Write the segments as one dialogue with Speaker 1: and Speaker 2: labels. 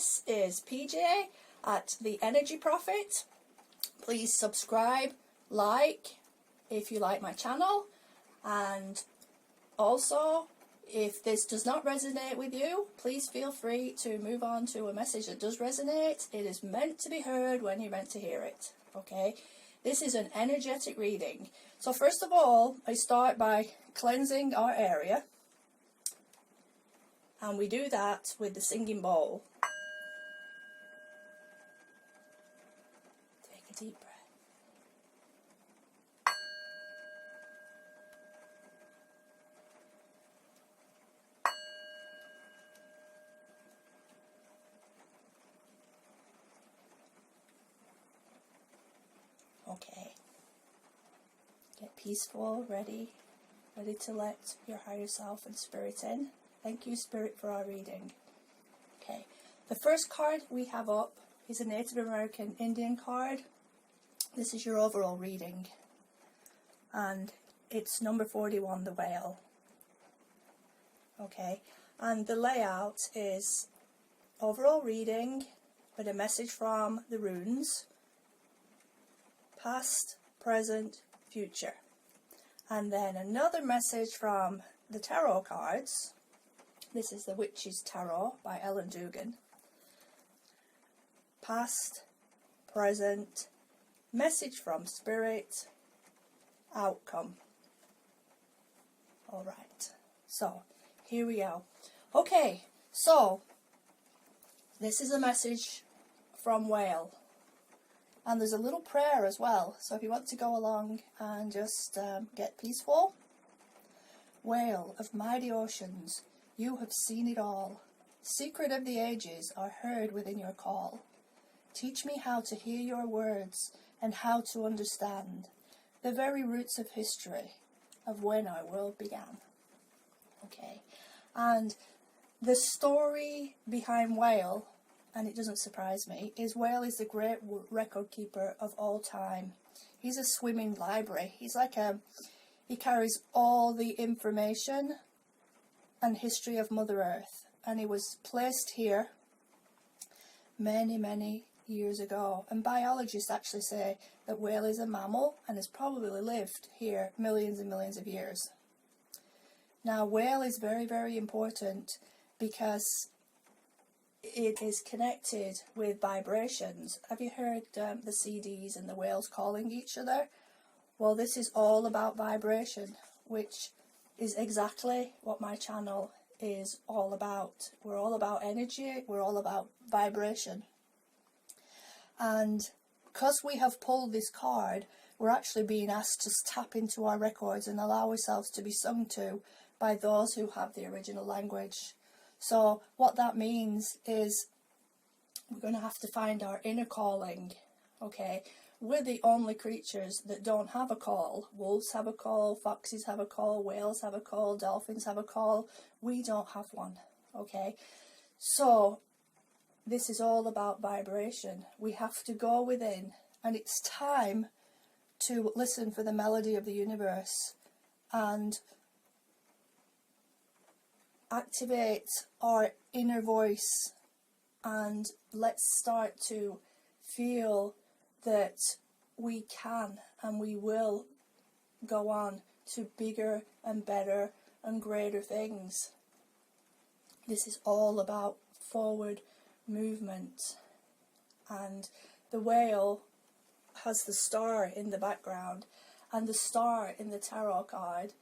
Speaker 1: This is PJ at The Energy Prophet. Please subscribe, like if you like my channel, and also if this does not resonate with you, please feel free to move on to a message that does resonate. It is meant to be heard when you're meant to hear it, okay? This is an energetic reading. So first of all, I start by cleansing our area. And we do that with the singing bowl. Take a deep breath. Okay. Get peaceful, ready to let your higher self and spirit in. Thank you, Spirit, for our reading. Okay, the first card we have up is a Native American Indian card. This is your overall reading, and it's number 41, the whale. Okay, and the layout is overall reading with a message from the runes, past, present, future, and then another message from the tarot cards. This is the Witch's Tarot by Ellen Dugan. Past, present, message from spirit, outcome. Alright, so here we go. Okay, so this is a message from whale. And there's a little prayer as well. So if you want to go along and just get peaceful. Whale of mighty oceans, you have seen it all. Secret of the ages are heard within your call. Teach me how to hear your words and how to understand the very roots of history of when our world began. Okay, and the story behind whale, and it doesn't surprise me, is whale is the great record keeper of all time. He's a swimming library. He's like he carries all the information and history of Mother Earth, and he was placed here many years ago, and biologists actually say that whale is a mammal and has probably lived here millions and millions of years. Now whale is very important because it is connected with vibrations. Have you heard the CDs and the whales calling each other? Well, this is all about vibration, which is exactly what my channel is all about. We're all about energy, we're all about vibration. And because we have pulled this card, we're actually being asked to tap into our records and allow ourselves to be sung to by those who have the original language. So what that means is we're going to have to find our inner calling, okay? We're the only creatures that don't have a call. Wolves have a call, foxes have a call, whales have a call, dolphins have a call. We don't have one, okay? So this is all about vibration. We have to go within, and it's time to listen for the melody of the universe and activate our inner voice, and let's start to feel that we can and we will go on to bigger and better and greater things. This is all about forward movement, and the whale has the star in the background, and the star in the tarot card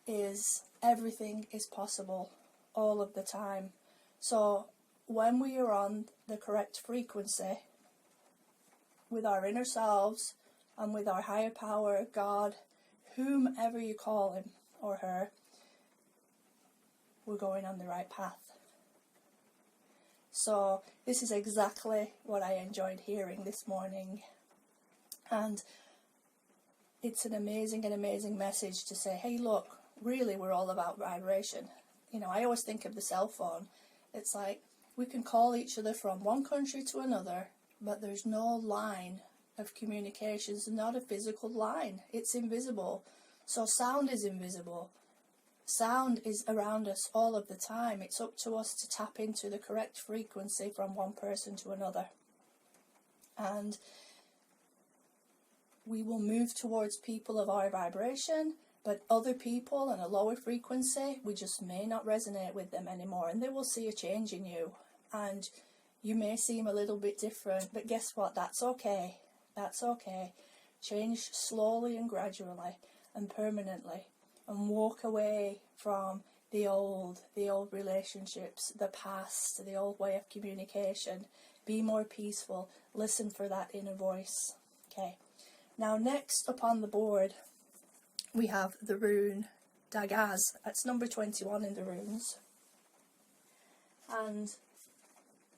Speaker 1: is everything is possible all of the time. So when we are on the correct frequency with our inner selves and with our higher power, God, whomever you call him or her, we're going on the right path. So this is exactly what I enjoyed hearing this morning, and it's an amazing message to say, hey look, really we're all about vibration. You know, I always think of the cell phone. It's like we can call each other from one country to another, but there's no line of communications, not a physical line. It's invisible. So sound is invisible. Sound is around us all of the time. It's up to us to tap into the correct frequency from one person to another. And we will move towards people of our vibration, but other people on a lower frequency, we just may not resonate with them anymore, and they will see a change in you. And you may seem a little bit different, but guess what? That's okay. That's okay. Change slowly and gradually and permanently, and walk away from the old relationships, the past, the old way of communication. Be more peaceful. Listen for that inner voice. Okay. Now, next up on the board, we have the rune Dagaz. That's number 21 in the runes. And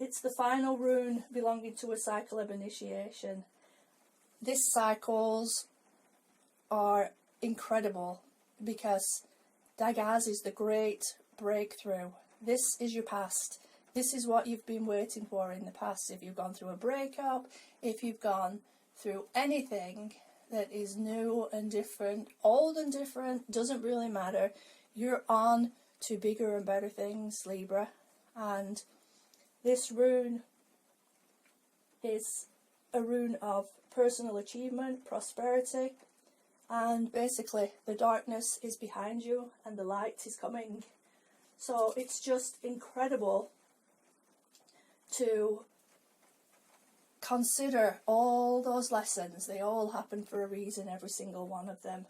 Speaker 1: it's the final rune belonging to a cycle of initiation. These cycles are incredible because Dagaz is the great breakthrough. This is your past. This is what you've been waiting for in the past. If you've gone through a breakup, if you've gone through anything that is new and different, old and different, doesn't really matter. You're on to bigger and better things, Libra. And this rune is a rune of personal achievement, prosperity, and basically the darkness is behind you and the light is coming. So it's just incredible to consider all those lessons. They all happen for a reason, every single one of them.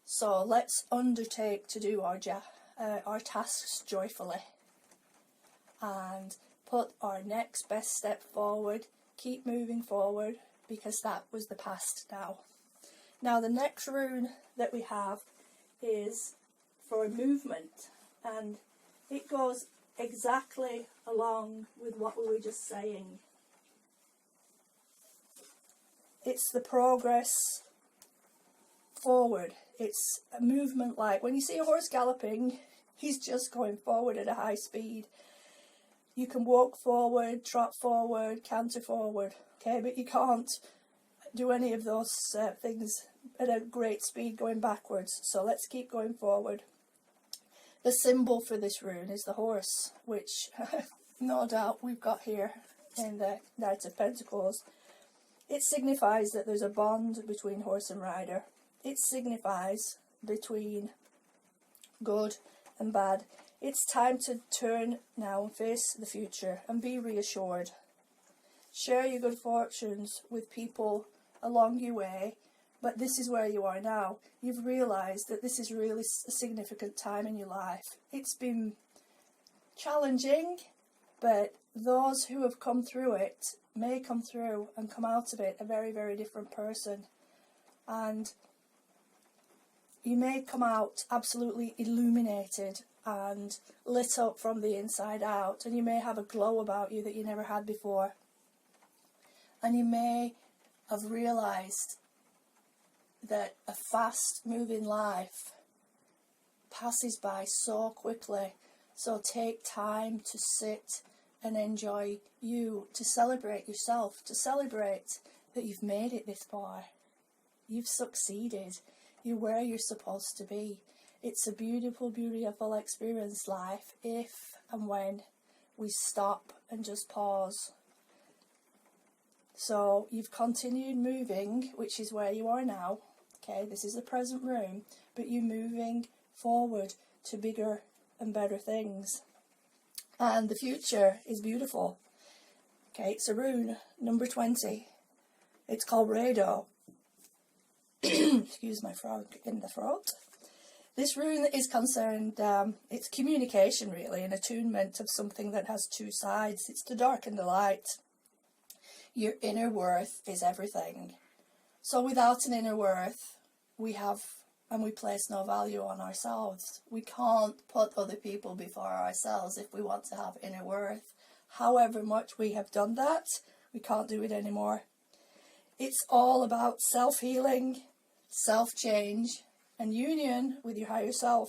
Speaker 1: So let's undertake to do our tasks joyfully and put our next best step forward. Keep moving forward, because that was the past now. Now the next rune that we have is for movement, and it goes exactly along with what we were just saying. It's the progress forward. It's a movement like when you see a horse galloping, he's just going forward at a high speed. You can walk forward, trot forward, canter forward, okay, but you can't do any of those things at a great speed going backwards. So let's keep going forward. The symbol for this rune is the horse, which no doubt we've got here in the Knight of Pentacles. It signifies that there's a bond between horse and rider. It signifies between good and bad. It's time to turn now and face the future and be reassured. Share your good fortunes with people along your way, but this is where you are now. You've realised that this is really a significant time in your life. It's been challenging, but those who have come through it may come through and come out of it a very, very different person. And you may come out absolutely illuminated and lit up from the inside out, and you may have a glow about you that you never had before. And you may have realised that a fast-moving life passes by so quickly. So take time to sit and enjoy you, to celebrate yourself, to celebrate that you've made it this far. You've succeeded. You're where you're supposed to be. It's a beautiful, beautiful experience, life, if and when we stop and just pause. So you've continued moving, which is where you are now. Okay, this is the present room, but you're moving forward to bigger and better things. And the future is beautiful. Okay, it's a rune, number 20. It's called Rado. Excuse my frog in the throat. This rune is concerned, it's communication really, an attunement of something that has two sides. It's the dark and the light. Your inner worth is everything. So without an inner worth, we place no value on ourselves. We can't put other people before ourselves if we want to have inner worth. However much we have done that, we can't do it anymore. It's all about self-healing, self-change, and union with your higher self.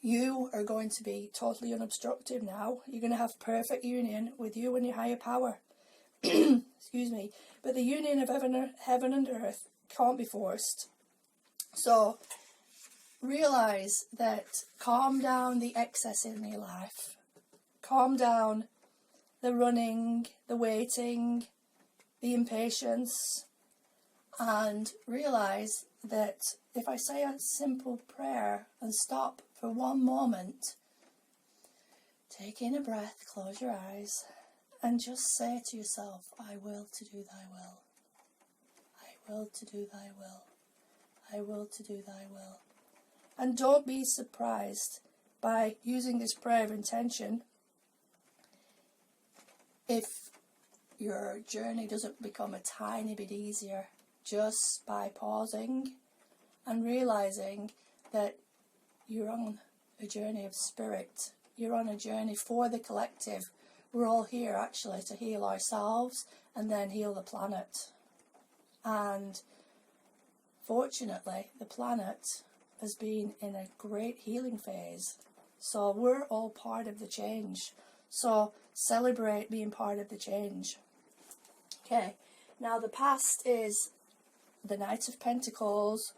Speaker 1: You are going to be totally unobstructed now. You're going to have perfect union with you and your higher power. Excuse me. But the union of heaven and earth can't be forced. So realize that calm down the excess in your life. Calm down the running, the waiting, the impatience, and realize that if I say a simple prayer and stop for one moment, take in a breath, close your eyes, and just say to yourself, I will to do thy will. I will to do thy will. I will to do thy will. And don't be surprised by using this prayer of intention if your journey doesn't become a tiny bit easier just by pausing and realizing that you're on a journey of spirit. You're on a journey for the collective. We're all here actually to heal ourselves and then heal the planet. And fortunately, the planet has been in a great healing phase. So we're all part of the change. So celebrate being part of the change. Okay, now the past is the Knight of Pentacles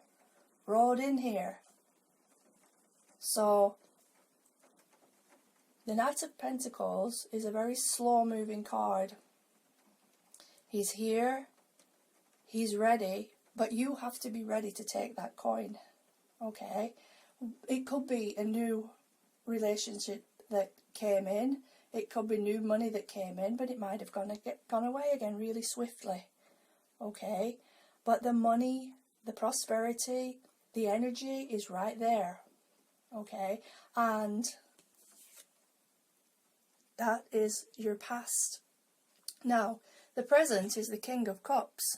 Speaker 1: rode in here. So the Knight of Pentacles is a very slow moving card. He's here, he's ready, but you have to be ready to take that coin. Okay, it could be a new relationship that came in. It could be new money that came in, but it might have gone away again really swiftly. Okay, but the money, the prosperity, the energy is right there. Okay, and that is your past. Now, the present is the King of Cups.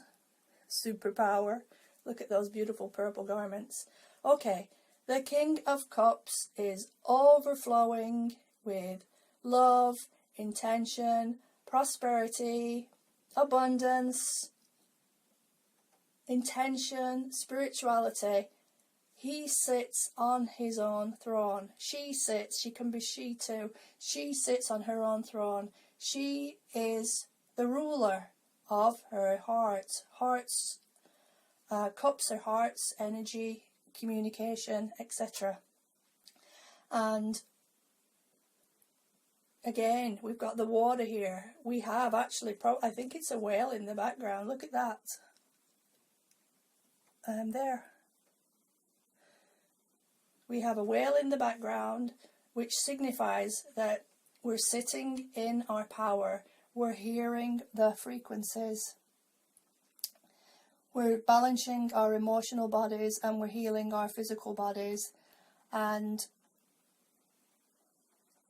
Speaker 1: Superpower. Look at those beautiful purple garments. Okay, the King of Cups is overflowing with love, intention, prosperity, abundance, intention, spirituality. He sits on his own throne. She sits, she can be she too. She sits on her own throne. She is the ruler of her heart. Cups are hearts, energy, communication, etc. And again, we've got the water here. We have actually, I think it's a whale in the background. Look at that. There. We have a whale in the background, which signifies that we're sitting in our power. We're hearing the frequencies. We're balancing our emotional bodies and we're healing our physical bodies. And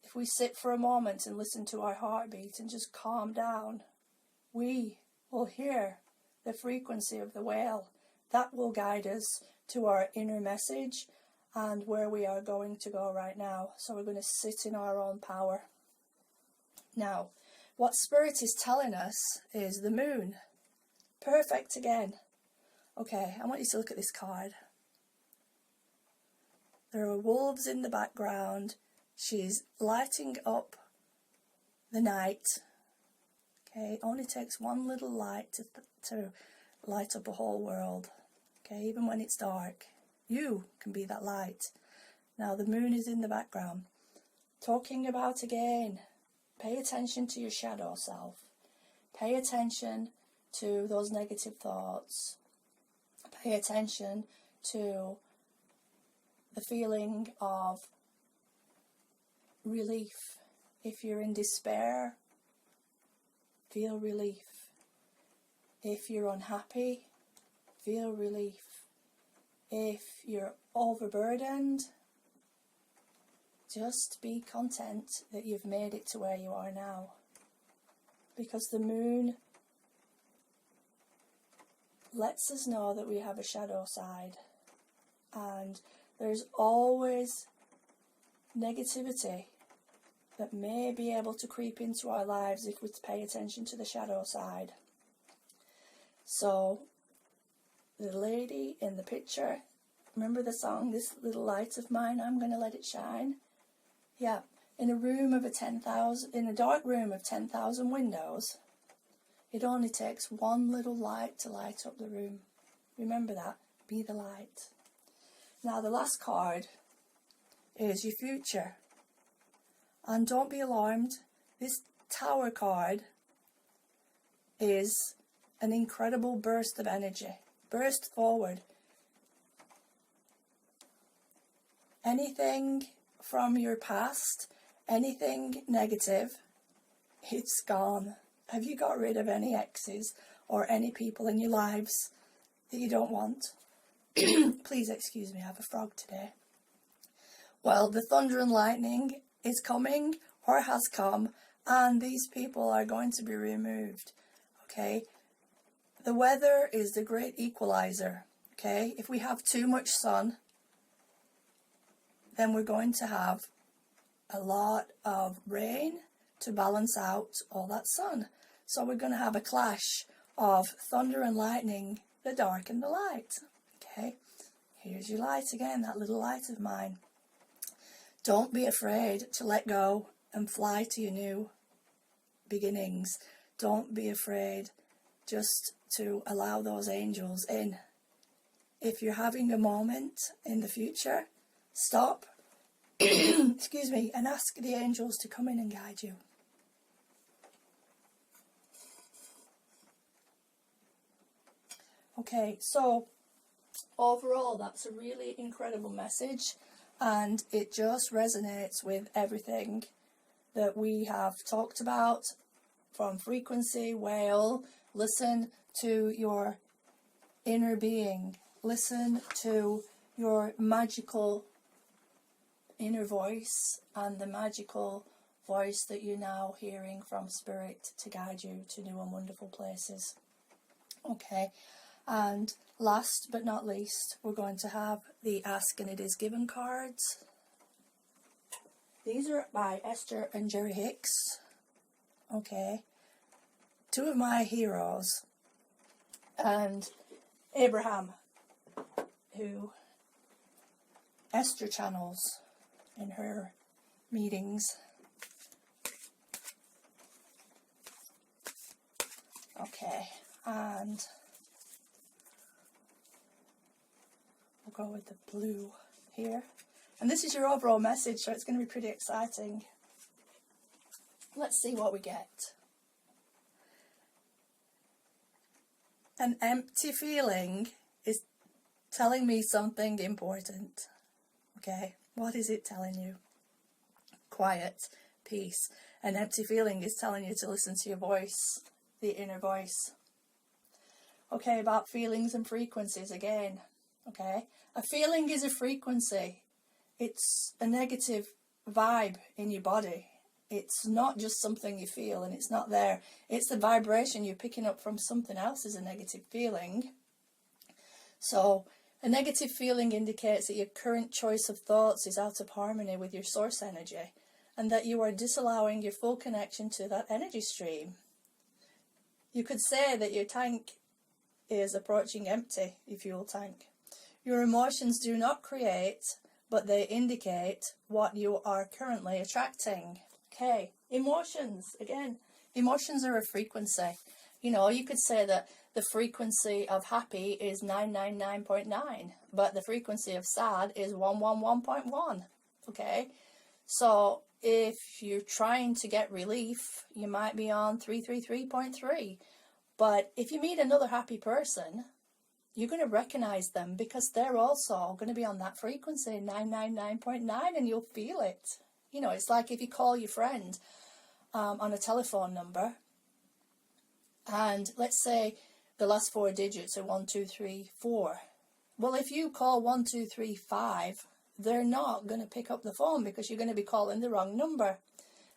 Speaker 1: if we sit for a moment and listen to our heartbeat and just calm down, we will hear the frequency of the whale. That will guide us to our inner message and where we are going to go right now. So we're going to sit in our own power. Now, what Spirit is telling us is the moon. Perfect again. Okay, I want you to look at this card. There are wolves in the background. She's lighting up the night. Okay, it only takes one little light to light up a whole world. Okay, even when it's dark. You can be that light. Now the moon is in the background. Talking about again, pay attention to your shadow self. Pay attention to those negative thoughts. Pay attention to the feeling of relief. If you're in despair, feel relief. If you're unhappy, feel relief. If you're overburdened, just be content that you've made it to where you are now. Because the moon lets us know that we have a shadow side. And there's always negativity that may be able to creep into our lives if we pay attention to the shadow side. So, the lady in the picture, remember the song, This Little Light of Mine, I'm Gonna Let It Shine? Yeah, in a dark room of 10,000 windows, it only takes one little light to light up the room. Remember that, be the light. Now the last card is your future. And don't be alarmed, this Tower card is an incredible burst of energy. Burst forward. Anything from your past, anything negative, it's gone. Have you got rid of any exes or any people in your lives that you don't want? Please excuse me, I have a frog today. Well, the thunder and lightning is coming or has come, and these people are going to be removed. Okay? The weather is the great equalizer. Okay? If we have too much sun, then we're going to have a lot of rain to balance out all that sun. So we're going to have a clash of thunder and lightning, the dark and the light. Okay? Here's your light again, that little light of mine. Don't be afraid to let go and fly to your new beginnings. Don't be afraid just to allow those angels in. If you're having a moment in the future, stop, excuse me, and ask the angels to come in and guide you. Okay, so overall that's a really incredible message, and it just resonates with everything that we have talked about, from frequency, whale. Listen to your inner being. Listen to your magical inner voice and the magical voice that you're now hearing from Spirit to guide you to new and wonderful places. Okay, and last but not least, we're going to have the Ask and It Is Given cards. These are by Esther and Jerry Hicks. Okay, two of my heroes, and Abraham, who Esther channels in her meetings. Okay, and we'll go with the blue here. And this is your overall message, so it's going to be pretty exciting. Let's see what we get. An empty feeling is telling me something important. Okay, what is it telling you? Quiet, peace. An empty feeling is telling you to listen to your voice, the inner voice. Okay, about feelings and frequencies again. Okay, a feeling is a frequency. It's a negative vibe in your body. It's not just something you feel and it's not there. It's the vibration you're picking up from something else is a negative feeling. So a negative feeling indicates that your current choice of thoughts is out of harmony with your source energy, and that you are disallowing your full connection to that energy stream. You could say that your tank is approaching empty, your fuel tank. Your emotions do not create, but they indicate what you are currently attracting. Okay, emotions, again, emotions are a frequency. You know, you could say that the frequency of happy is 999.9, but the frequency of sad is 111.1. Okay, so if you're trying to get relief, you might be on 333.3. But if you meet another happy person, you're going to recognize them because they're also going to be on that frequency, 999.9, and you'll feel it. You know, it's like if you call your friend on a telephone number, and let's say the last four digits are 1234. Well, if you call 1235, they're not going to pick up the phone because you're going to be calling the wrong number.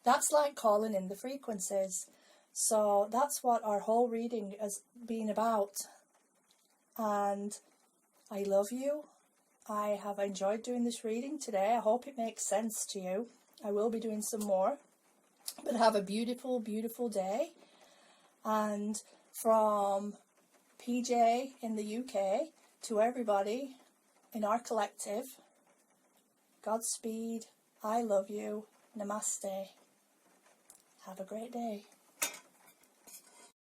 Speaker 1: That's like calling in the frequencies. So that's what our whole reading has been about. And I love you. I have enjoyed doing this reading today. I hope it makes sense to you. I will be doing some more. But have a beautiful, beautiful day. And from PJ in the UK to everybody in our collective, Godspeed. I love you. Namaste. Have a great day.